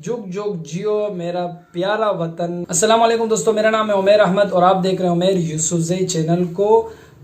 जुग जुग जियो मेरा प्यारा वतन। अस्सलाम वालेकुम दोस्तों, मेरा नाम है उमैर अहमद और आप देख रहे हैं उमैर यूसुफजई चैनल को।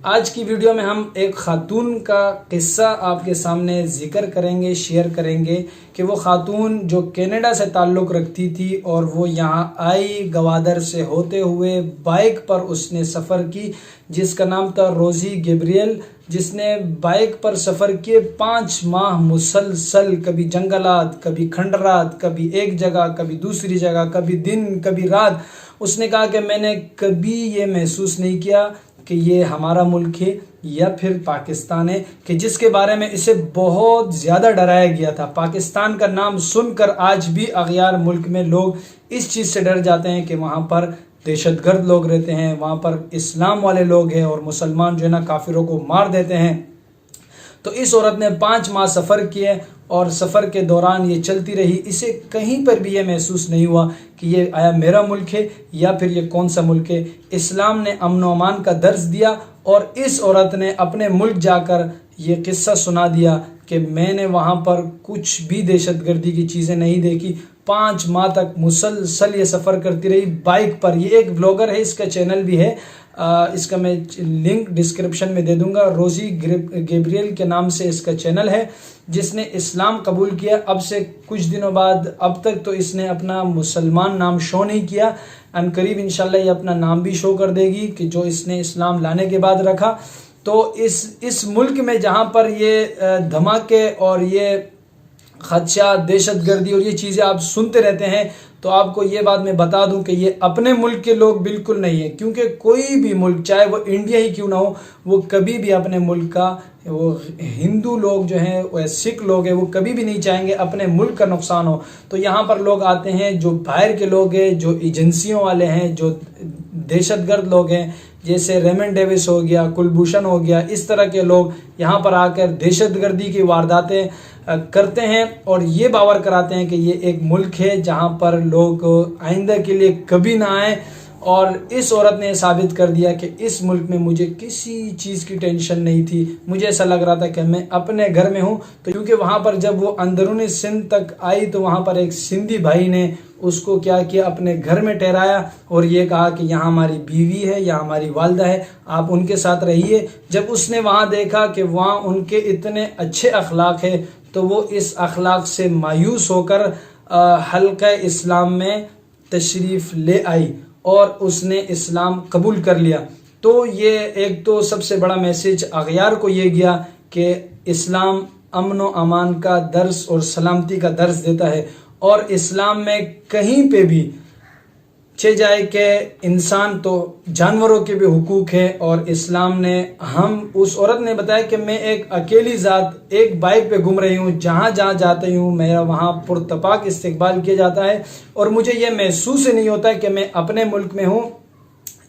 आज की वीडियो में हम एक खातून का किस्सा आपके सामने जिक्र करेंगे, शेयर करेंगे कि वो खातून जो कनाडा से ताल्लुक़ रखती थी और वो यहाँ आई गवादर से होते हुए बाइक पर उसने सफ़र की, जिसका नाम था रोज़ी गैब्रियल, जिसने बाइक पर सफ़र किए 5 माह मुसलसल, कभी जंगलात, कभी खंडरात, कभी एक जगह, कभी दूसरी जगह, कभी दिन, कभी रात। उसने कहा कि मैंने कभी ये महसूस नहीं किया कि ये हमारा मुल्क है या फिर पाकिस्तान है, कि जिसके बारे में इसे बहुत ज़्यादा डराया गया था। पाकिस्तान का नाम सुनकर आज भी अगयार मुल्क में लोग इस चीज़ से डर जाते हैं कि वहाँ पर दहशतगर्द लोग रहते हैं, वहाँ पर इस्लाम वाले लोग हैं और मुसलमान जो है ना काफिरों को मार देते हैं। तो इस औरत ने 5 माह सफ़र किए और सफ़र के दौरान ये चलती रही। इसे कहीं पर भी ये महसूस नहीं हुआ कि ये आया मेरा मुल्क है या फिर ये कौन सा मुल्क है। इस्लाम ने अमन व अमान का दर्ज दिया और इस औरत ने अपने मुल्क जाकर ये किस्सा सुना दिया कि मैंने वहाँ पर कुछ भी दहशतगर्दी की चीज़ें नहीं देखी। 5 माह तक मुसलसल ये सफ़र करती रही बाइक पर। ये एक ब्लॉगर है, इसका चैनल भी है, इसका मैं लिंक डिस्क्रिप्शन में दे दूंगा। रोज़ी गैब्रियल के नाम से इसका चैनल है, जिसने इस्लाम कबूल किया अब से कुछ दिनों बाद। अब तक तो इसने अपना मुसलमान नाम शो नहीं किया, अनकरीब इंशाल्लाह ये अपना नाम भी शो कर देगी कि जो इसने इस्लाम लाने के बाद रखा। तो इस मुल्क में जहाँ पर ये धमाके और ये खदशा, दहशतगर्दी और ये चीज़ें आप सुनते रहते हैं, तो आपको ये बात मैं बता दूं कि ये अपने मुल्क के लोग बिल्कुल नहीं है। क्योंकि कोई भी मुल्क, चाहे वो इंडिया ही क्यों ना हो, वो कभी भी अपने मुल्क का, वो हिंदू लोग जो हैं वो सिख लोग हैं, वो कभी भी नहीं चाहेंगे अपने मुल्क का नुकसान हो। तो यहाँ पर लोग आते हैं जो बाहर के लोग हैं, जो एजेंसियों वाले हैं, जो दहशतगर्द लोग हैं, जैसे रेमन डेविस हो गया, कुलभूषण हो गया, इस तरह के लोग यहाँ पर आकर दहशतगर्दी की वारदातें करते हैं और ये बावर कराते हैं कि ये एक मुल्क है जहाँ पर लोग आइंदा के लिए कभी ना आए। और इस औरत ने साबित कर दिया कि इस मुल्क में मुझे किसी चीज़ की टेंशन नहीं थी। मुझे ऐसा लग रहा था कि मैं अपने घर में हूँ। तो क्योंकि वहाँ पर जब वो अंदरूनी सिंध तक आई तो वहाँ पर एक सिंधी भाई ने उसको क्या किया, अपने घर में ठहराया और ये कहा कि यहाँ हमारी बीवी है, यहाँ हमारी वालदा है, आप उनके साथ रहिए। जब उसने वहाँ देखा कि वहाँ उनके इतने अच्छे अखलाक है, तो वो इस अखलाक से मायूस होकर हल्का इस्लाम में तशरीफ़ ले आई और उसने इस्लाम कबूल कर लिया। तो ये एक तो सबसे बड़ा मैसेज अगयार को ये गया कि इस्लाम अमन व अमान का दर्स और सलामती का दर्स देता है। और इस्लाम में कहीं पे भी छे जाए कि इंसान तो जानवरों के भी हुकूक है। और इस्लाम ने, हम उस औरत ने बताया कि मैं एक अकेली ज़ात एक बाइक पे घूम रही हूँ, जहाँ जहाँ जाती हूँ मेरा वहाँ पुरतपाक इस्तकबाल किया जाता है और मुझे ये महसूस ही नहीं होता है कि मैं अपने मुल्क में हूँ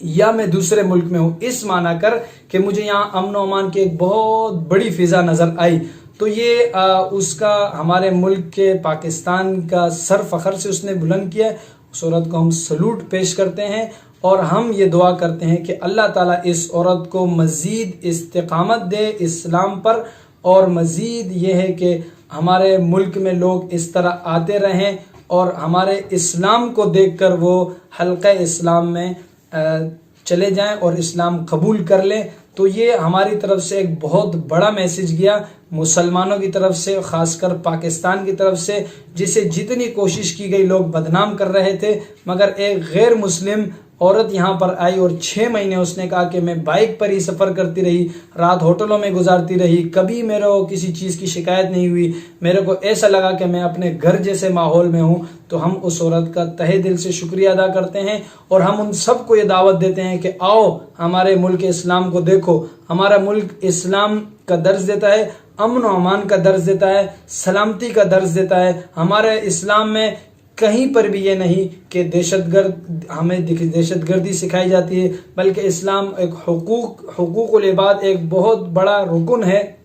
या मैं दूसरे मुल्क में हूँ। इस माना कर कि मुझे यहाँ अमन व अमान की एक बहुत बड़ी फ़िज़ा नज़र आई। तो ये उसका, हमारे मुल्क के पाकिस्तान का सर फ़ख्र से उसने बुलंद किया। उस औरत को हम सलूट पेश करते हैं और हम ये दुआ करते हैं कि अल्लाह ताला इस औरत को मज़ीद इस्तिक़ामत दे इस्लाम पर। और मज़ीद ये है कि हमारे मुल्क में लोग इस तरह आते रहें और हमारे इस्लाम को देखकर वो हल्का इस्लाम में चले जाएं और इस्लाम कबूल कर लें। तो ये हमारी तरफ से एक बहुत बड़ा मैसेज गया मुसलमानों की तरफ से, ख़ासकर पाकिस्तान की तरफ से, जिसे जितनी कोशिश की गई लोग बदनाम कर रहे थे। मगर एक गैर मुस्लिम औरत यहाँ पर आई और 6 महीने उसने कहा कि मैं बाइक पर ही सफ़र करती रही, रात होटलों में गुजारती रही, कभी मेरे को किसी चीज़ की शिकायत नहीं हुई, मेरे को ऐसा लगा कि मैं अपने घर जैसे माहौल में हूँ। तो हम उस औरत का तहे दिल से शुक्रिया अदा करते हैं और हम उन सबको ये दावत देते हैं कि आओ हमारे मुल्क इस्लाम को देखो। हमारा मुल्क इस्लाम का दर्ज देता है, अमन व अमान का दर्ज देता है, सलामती का दर्ज देता है। हमारे इस्लाम में कहीं पर भी ये नहीं कि हमें दहशतगर्दी सिखाई जाती है, बल्कि इस्लाम एक हुकूकुल इबाद, एक बहुत बड़ा रुकन है,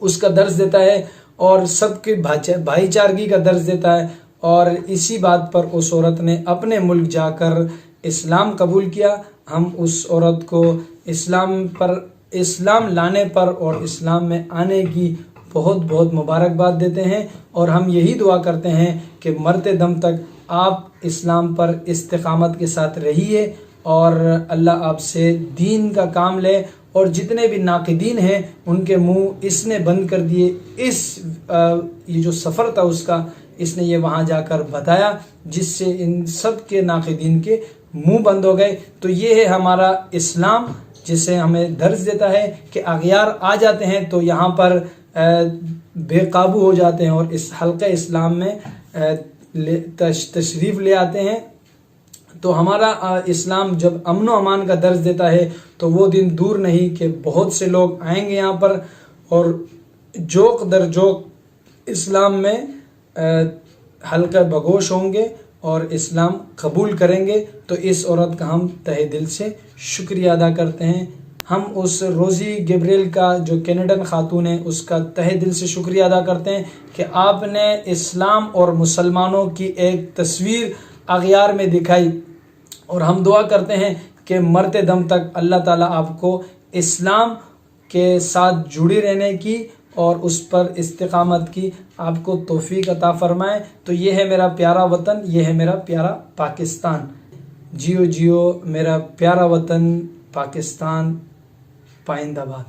उसका दर्ज देता है और सबकी भाईचारगी का दर्ज देता है। और इसी बात पर उस औरत ने अपने मुल्क जाकर इस्लाम कबूल किया। हम उस औरत को इस्लाम लाने पर और इस्लाम में आने की बहुत बहुत मुबारकबाद देते हैं और हम यही दुआ करते हैं कि मरते दम तक आप इस्लाम पर इस्तिकामत के साथ रहिए और अल्लाह आपसे दीन का काम ले और जितने भी नाक़िदीन हैं उनके मुंह इसने बंद कर दिए। ये जो सफ़र था उसका इसने ये वहाँ जाकर बताया जिससे इन सब के नाक़िदीन के मुंह बंद हो गए। तो ये है हमारा इस्लाम जिसे हमें दर्ज देता है कि अगियार आ जाते हैं तो यहाँ पर बेकाबू हो जाते हैं और इस हल्का इस्लाम में तशरीफ़ ले आते हैं। तो हमारा इस्लाम जब अमन व अमान का दर्ज देता है तो वो दिन दूर नहीं कि बहुत से लोग आएंगे यहाँ पर और जोक दर जोक इस्लाम में हल्का बगोश होंगे और इस्लाम कबूल करेंगे। तो इस औरत का हम तहे दिल से शुक्रिया अदा करते हैं। हम उस रोज़ी गैब्रियल का जो कैनेडन खातून है उसका तहे दिल से शुक्रिया अदा करते हैं कि आपने इस्लाम और मुसलमानों की एक तस्वीर अगियार में दिखाई और हम दुआ करते हैं कि मरते दम तक अल्लाह ताला आपको इस्लाम के साथ जुड़े रहने की और उस पर इस्तिकामत की आपको तौफीक अता फरमाए। तो ये है मेरा प्यारा वतन, ये है मेरा प्यारा पाकिस्तान। जियो जियो मेरा प्यारा वतन पाकिस्तान, पाइंदाबाद।